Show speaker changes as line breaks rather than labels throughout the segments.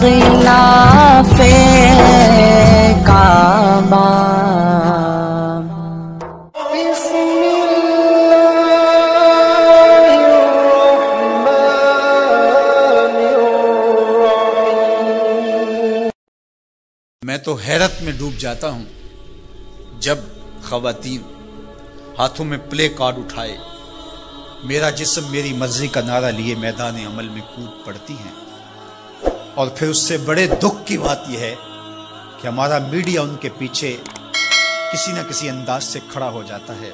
غلاف کعبہ
میں تو حیرت میں ڈوب جاتا ہوں جب خواتین ہاتھوں میں پلے کارڈ اٹھائے میرا جسم میری مرضی کا نعرہ لیے میدان عمل میں کود پڑتی ہیں، اور پھر اس سے بڑے دکھ کی بات یہ ہے کہ ہمارا میڈیا ان کے پیچھے کسی نہ کسی انداز سے کھڑا ہو جاتا ہے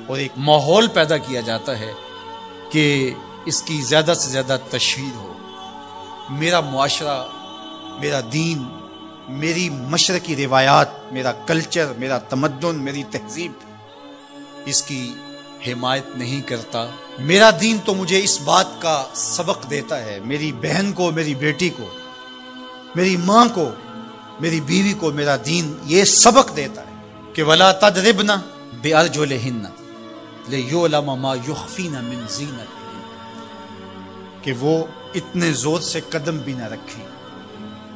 اور ایک ماحول پیدا کیا جاتا ہے کہ اس کی زیادہ سے زیادہ تشہیر ہو۔ میرا معاشرہ، میرا دین، میری مشرقی روایات، میرا کلچر، میرا تمدن، میری تہذیب اس کی حمایت نہیں کرتا۔ میرا دین تو مجھے اس بات کا سبق دیتا ہے، میری بہن کو، میری بیٹی کو، میری ماں کو، میری بیوی کو میرا دین یہ سبق دیتا ہے کہ وَلَا تَضْرِبْنَ بِأَرْجُلِهِنَّ لِيُعْلَمَ مَا يُخْفِينَ مِنْ زِينَتِهِنَّ، کہ وہ اتنے زور سے قدم بھی نہ رکھیں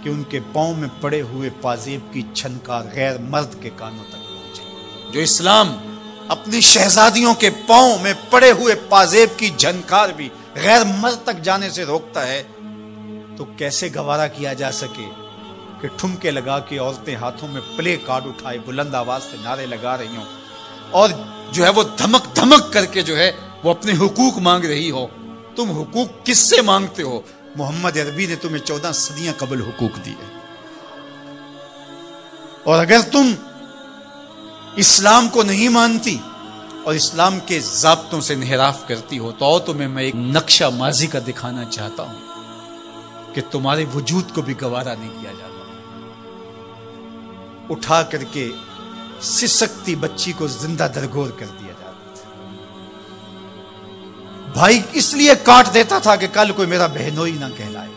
کہ ان کے پاؤں میں پڑے ہوئے پازیب کی چھنکار غیر مرد کے کانوں تک پہنچے۔ جو اسلام اپنی شہزادیوں کے پاؤں میں پڑے ہوئے پازیب کی جھنکار بھی غیر مرد تک جانے سے روکتا ہے، تو کیسے گوارا کیا جا سکے کہ ٹھمکے لگا کے عورتیں ہاتھوں میں پلے کارڈ اٹھائے بلند آواز سے نعرے لگا رہی ہوں اور جو ہے وہ دھمک دھمک کر کے جو ہے وہ اپنے حقوق مانگ رہی ہو۔ تم حقوق کس سے مانگتے ہو؟ محمد عربی نے تمہیں 14 صدیاں قبل حقوق دیے، اور اگر تم اسلام کو نہیں مانتی اور اسلام کے ضابطوں سے انحراف کرتی ہو تو تمہیں میں ایک نقشہ ماضی کا دکھانا چاہتا ہوں کہ تمہارے وجود کو بھی گوارا نہیں کیا جاتا۔ اٹھا کر کے سسکتی بچی کو زندہ درگور کر دیا جاتا تھا۔ بھائی اس لیے کاٹ دیتا تھا کہ کل کوئی میرا بہنوئی نہ کہلائے۔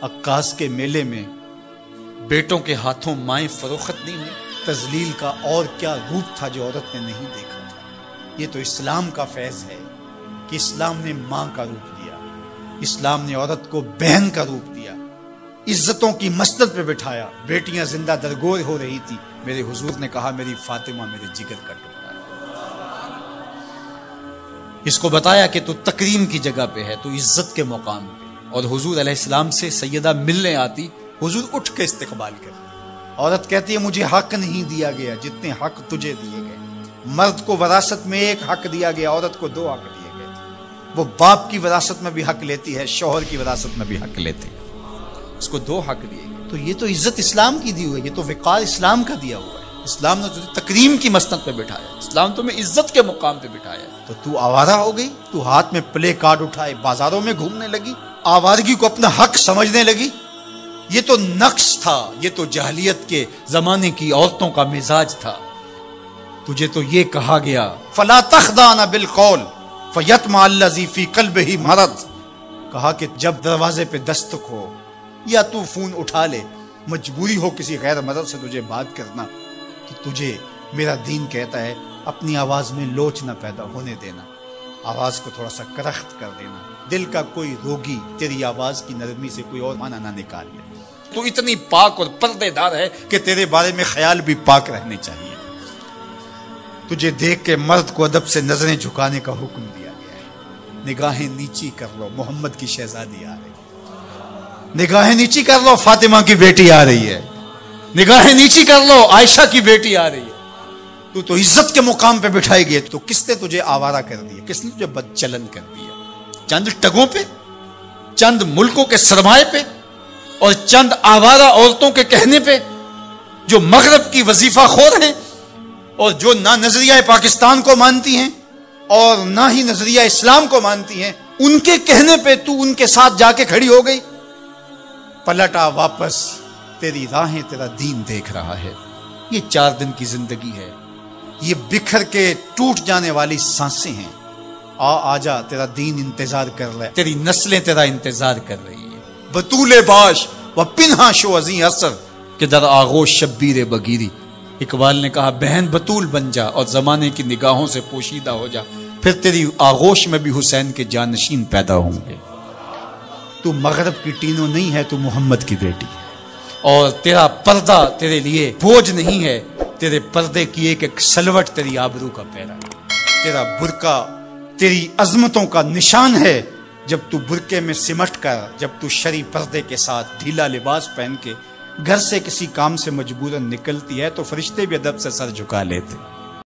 عکاس کے میلے میں بیٹوں کے ہاتھوں مائیں فروخت نہیں ہوئی۔ تذلیل کا اور کیا روپ تھا جو عورت نے نہیں دیکھا تھا۔ یہ تو اسلام کا فیض ہے کہ اسلام نے ماں کا روپ دیا، اسلام نے عورت کو بہن کا روپ دیا، عزتوں کی مسند پہ بٹھایا، بیٹیاں زندہ درگور ہو رہی تھی۔ میرے حضور نے کہا میری فاطمہ میرے جگر کا ٹکڑا ہے۔ اس کو بتایا کہ تو تکریم کی جگہ پہ ہے، تو عزت کے مقام پہ۔ اور حضور علیہ السلام سے سیدہ ملنے آتی، حضور اٹھ کے استقبال کرتے۔ عورت کہتی ہے مجھے حق نہیں دیا گیا جتنے حق تجھے دیے گئے۔ مرد کو وراثت میں ایک حق دیا گیا، عورت کو 2 حق دیے گئے تھے۔ وہ باپ کی وراثت میں بھی حق لیتی ہے، شوہر کی وراثت میں بھی حق لیتے ہیں، اس کو 2 حق دیے گئے۔ تو یہ تو عزت اسلام کی دی ہوئی ہے، یہ تو وقار اسلام کا دیا ہوا ہے۔ اسلام نے تجھے تکریم کی مسند پہ بٹھایا، اسلام تمہیں عزت کے مقام پہ بٹھایا۔ تو آوارہ ہو گئی، تو ہاتھ میں پلے کارڈ اٹھائے بازاروں میں گھومنے لگی، آوارگی کو اپنا حق سمجھنے لگی۔ یہ تو نقص تھا، یہ تو جاہلیت کے زمانے کی عورتوں کا مزاج تھا۔ تجھے تو یہ کہا گیا فلا تخضعن بالقول فیطمع الذی فی قلبہ مرض، کہا کہ جب دروازے پہ دستک ہو یا تو فون اٹھا لے، مجبوری ہو کسی غیر مرد سے تجھے بات کرنا، تو تجھے میرا دین کہتا ہے اپنی آواز میں لوچ نہ پیدا ہونے دینا، آواز کو تھوڑا سا کرخت کر دینا، دل کا کوئی روگی تیری آواز کی نرمی سے کوئی اور معنی نہ نکال لے۔ تو اتنی پاک اور پردے دار ہے کہ تیرے بارے میں خیال بھی پاک رہنے چاہیے۔ تجھے دیکھ کے مرد کو ادب سے نظریں جھکانے کا حکم دیا گیا ہے۔ نگاہیں نیچی کر لو، محمد کی شہزادی آ رہی ہے۔ نگاہیں نیچی کر لو، فاطمہ کی بیٹی آ رہی ہے۔ نگاہیں نیچی کر لو، عائشہ کی بیٹی آ رہی ہے۔ تو عزت کے مقام پہ بٹھائی گئی، تو کس نے تجھے آوارہ کر دیا؟ کس نے تجھے بدچلن کر دیا؟ چند ٹگوں پہ، چند ملکوں کے سرمائے پہ اور چند آوارہ عورتوں کے کہنے پہ جو مغرب کی وظیفہ خور ہیں اور جو نہ نظریہ پاکستان کو مانتی ہیں اور نہ ہی نظریہ اسلام کو مانتی ہیں، ان کے کہنے پہ تو ان کے ساتھ جا کے کھڑی ہو گئی۔ پلٹا واپس، تیری راہیں تیرا دین دیکھ رہا ہے۔ یہ 4 دن کی زندگی ہے، یہ بکھر کے ٹوٹ جانے والی سانسیں ہیں۔ آ جا، تیرا دین انتظار کر رہا ہے، تیری نسلیں تیرا انتظار کر رہی ہیں۔ بطول باش و پنہا شو ازیں اثر کہ در آغوش شبیر بگیری۔ اقبال نے کہا بہن بطول بن جا اور زمانے کی نگاہوں سے پوشیدہ ہو جا، پھر تیری آغوش میں بھی حسین کے جانشین پیدا ہوں گے۔ تو مغرب کی ٹینوں نہیں ہے، تو محمد کی بیٹی ہے، اور تیرا پردہ تیرے لیے بوجھ نہیں ہے، تیرے پردے کی ایک ایک سلوٹ تیری آبرو کا پیرا ہے، تیرا برقع تیری عظمتوں کا نشان ہے۔ جب تو برقعے میں سمٹ کر، جب تو شرعی پردے کے ساتھ ڈھیلا لباس پہن کے گھر سے کسی کام سے مجبوراً نکلتی ہے، تو فرشتے بھی ادب سے سر جھکا لیتے۔